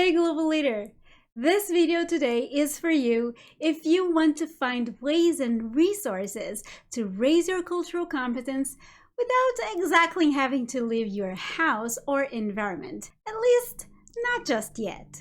Hey Global Leader! This video today is for you if you want to find ways and resources to raise your cultural competence without exactly having to leave your house or environment. At least, not just yet.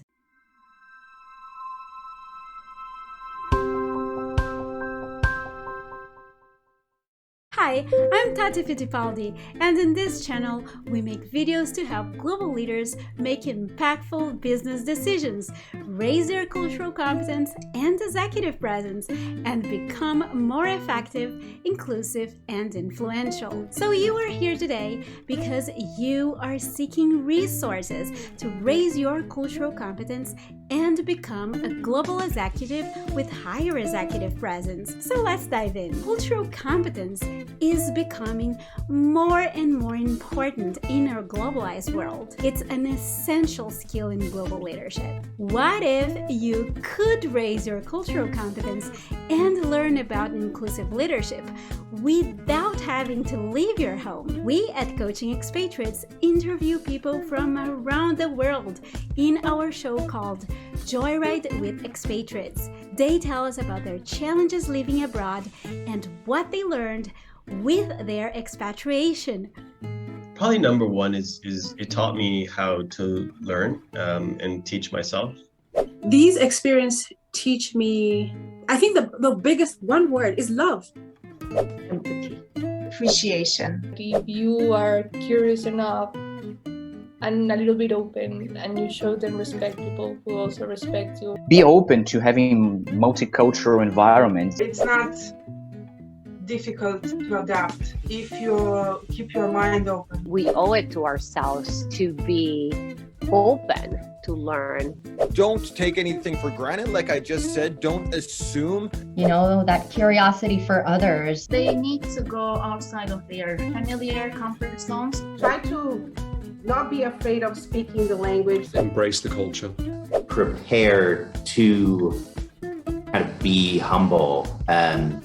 Hi, I'm Tatyana Fittipaldi, and in this channel, we make videos to help global leaders make impactful business decisions, raise their cultural competence and executive presence, and become more effective, inclusive, and influential. So you are here today because you are seeking resources to raise your cultural competence and become a global executive with higher executive presence. So let's dive in. Cultural competence is becoming more and more important in our globalized world. It's an essential skill in global leadership. What if you could raise your cultural competence and learn about inclusive leadership without having to leave your home? We at Coaching Expatriates interview people from around the world in our show called Joyride with Expatriates. They tell us about their challenges living abroad and what they learned with their expatriation. Probably number one is it taught me how to learn and teach myself. These experiences teach me, I think the biggest one word is love. Empathy, appreciation. If you are curious enough and a little bit open and you show them respect, people will also respect you. Be open to having multicultural environments. It's not difficult to adapt if you keep your mind open. We owe it to ourselves to be open to learn. Don't take anything for granted. Like I just said, don't assume. That curiosity for others. They need to go outside of their familiar comfort zones. Try to not be afraid of speaking the language. Embrace the culture. Prepare to kind of be humble and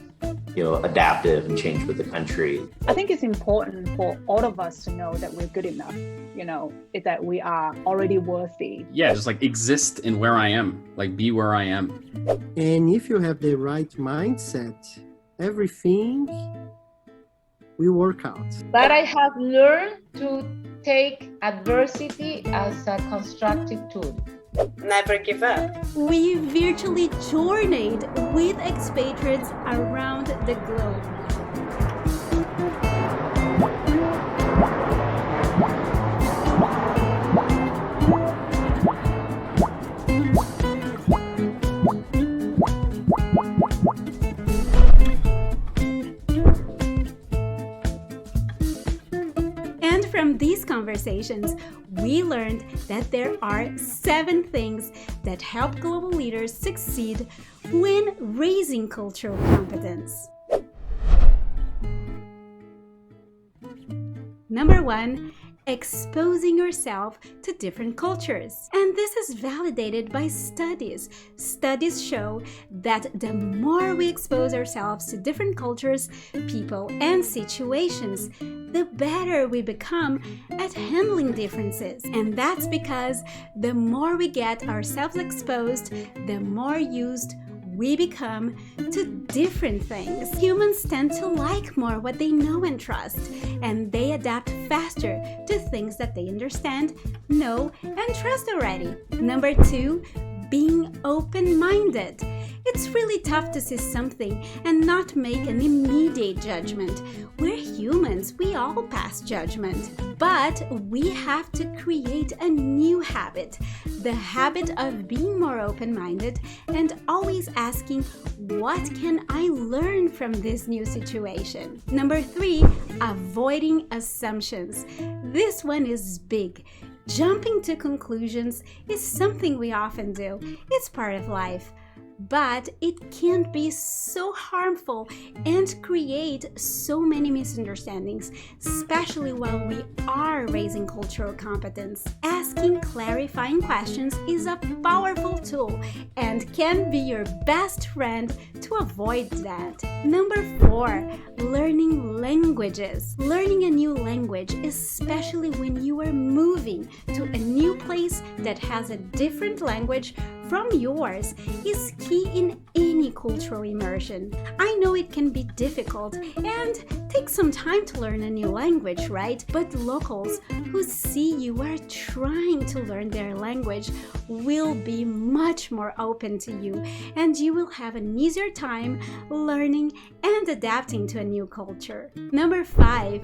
adaptive and change with the country. I think it's important for all of us to know that we're good enough, that we are already worthy. Yeah, just like exist in where I am, like be where I am. And if you have the right mindset, everything will work out. But I have learned to take adversity as a constructive tool. Never give up. We virtually journeyed with expatriates around the globe. And from these conversations, we learned that there are 7 things that help global leaders succeed when raising cultural competence. Number 1, exposing yourself to different cultures. And this is validated by studies. Studies show that the more we expose ourselves to different cultures, people, and situations, the better we become at handling differences. And that's because the more we get ourselves exposed, the more used we become to different things. Humans tend to like more what they know and trust, and they adapt faster to things that they understand, know, and trust already. Number 2, being open-minded. It's really tough to see something and not make an immediate judgment. We're humans, we all pass judgment. But we have to create a new habit, the habit of being more open-minded and always asking, what can I learn from this new situation? Number 3, avoiding assumptions. This one is big. Jumping to conclusions is something we often do. It's part of life. but it can be so harmful and create so many misunderstandings, especially while we are raising cultural competence. Asking clarifying questions is a powerful tool and can be your best friend to avoid that. Number 4, learning languages. Learning a new language, especially when you are moving to a new place that has a different language from yours, is key in any cultural immersion. I know it can be difficult and take some time to learn a new language, right? But locals who see you are trying to learn their language will be much more open to you, and you will have an easier time learning and adapting to a new culture. Number 5,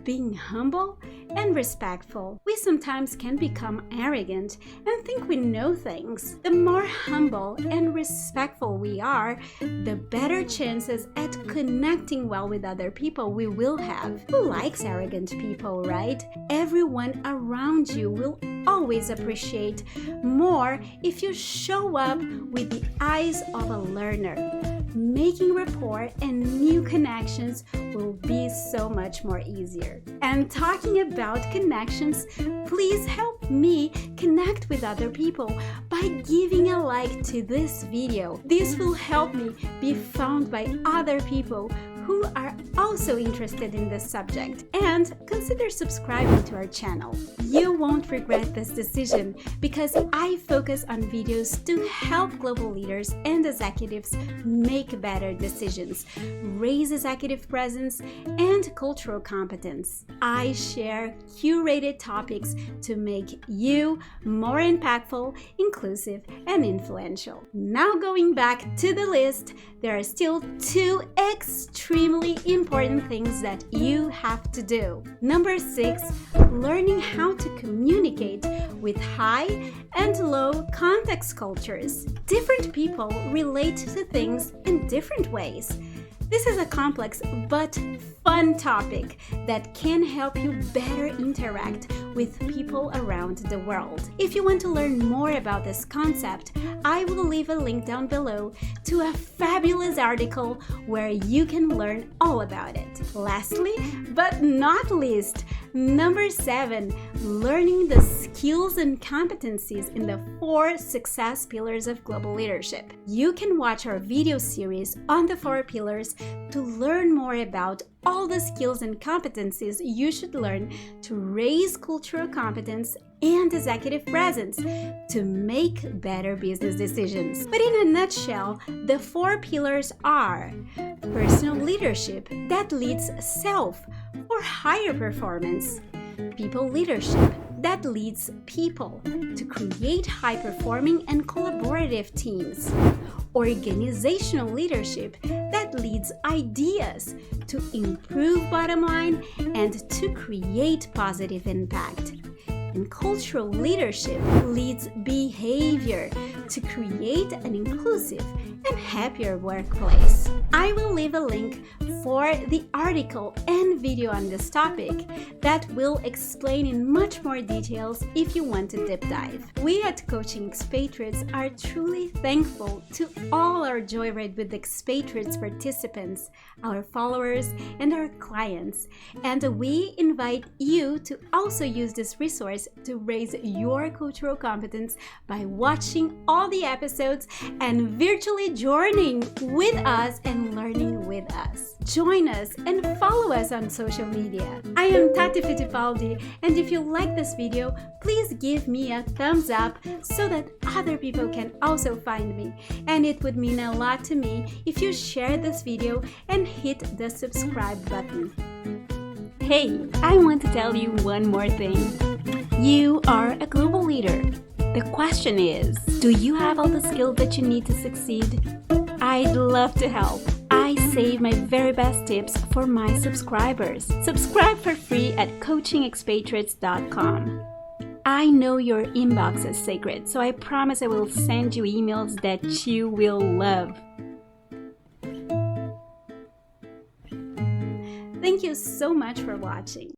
being humble and respectful. We sometimes can become arrogant and think we know things. The more humble and respectful we are, the better chances at connecting well with other people we will have. Who likes arrogant people, right? Everyone around you will always appreciate more if you show up with the eyes of a learner. Making rapport and new connections will be so much more easier. And talking about connections, please help me connect with other people by giving a like to this video. This will help me be found by other people who are also interested in this subject, and consider subscribing to our channel. You won't regret this decision because I focus on videos to help global leaders and executives make better decisions, raise executive presence, and cultural competence. I share curated topics to make you more impactful, inclusive, and influential. Now going back to the list, there are still 2 extremely important things that you have to do. Number 6, learning how to communicate with high and low context cultures. Different people relate to things in different ways. This is a complex but fun topic that can help you better interact with people around the world. If you want to learn more about this concept, I will leave a link down below to a fabulous article where you can learn all about it. Lastly, but not least, number 7, learning the skills and competencies in the 4 success pillars of global leadership. You can watch our video series on the 4 pillars to learn more about all the skills and competencies you should learn to raise cultural competence and executive presence to make better business decisions. But in a nutshell, the 4 pillars are personal leadership that leads self for higher performance, people leadership that leads people to create high-performing and collaborative teams, organizational leadership that leads ideas to improve bottom line and to create positive impact. And cultural leadership leads behavior to create an inclusive and happier workplace. I will leave a link for the article and video on this topic that will explain in much more details if you want to deep dive. We at Coaching Expatriates are truly thankful to all our Joyride with Expatriates participants, our followers, and our clients. And we invite you to also use this resource to raise your cultural competence by watching all the episodes and virtually joining with us and learning with us. Join us and follow us on social media. I am Tatyana Fittipaldi, and if you like this video, please give me a thumbs up so that other people can also find me. And it would mean a lot to me if you share this video and hit the subscribe button. Hey, I want to tell you one more thing. You are a global leader. The question is, do you have all the skills that you need to succeed? I'd love to help. I save my very best tips for my subscribers. Subscribe for free at coachingexpatriates.com. I know your inbox is sacred, so I promise I will send you emails that you will love. Thank you so much for watching.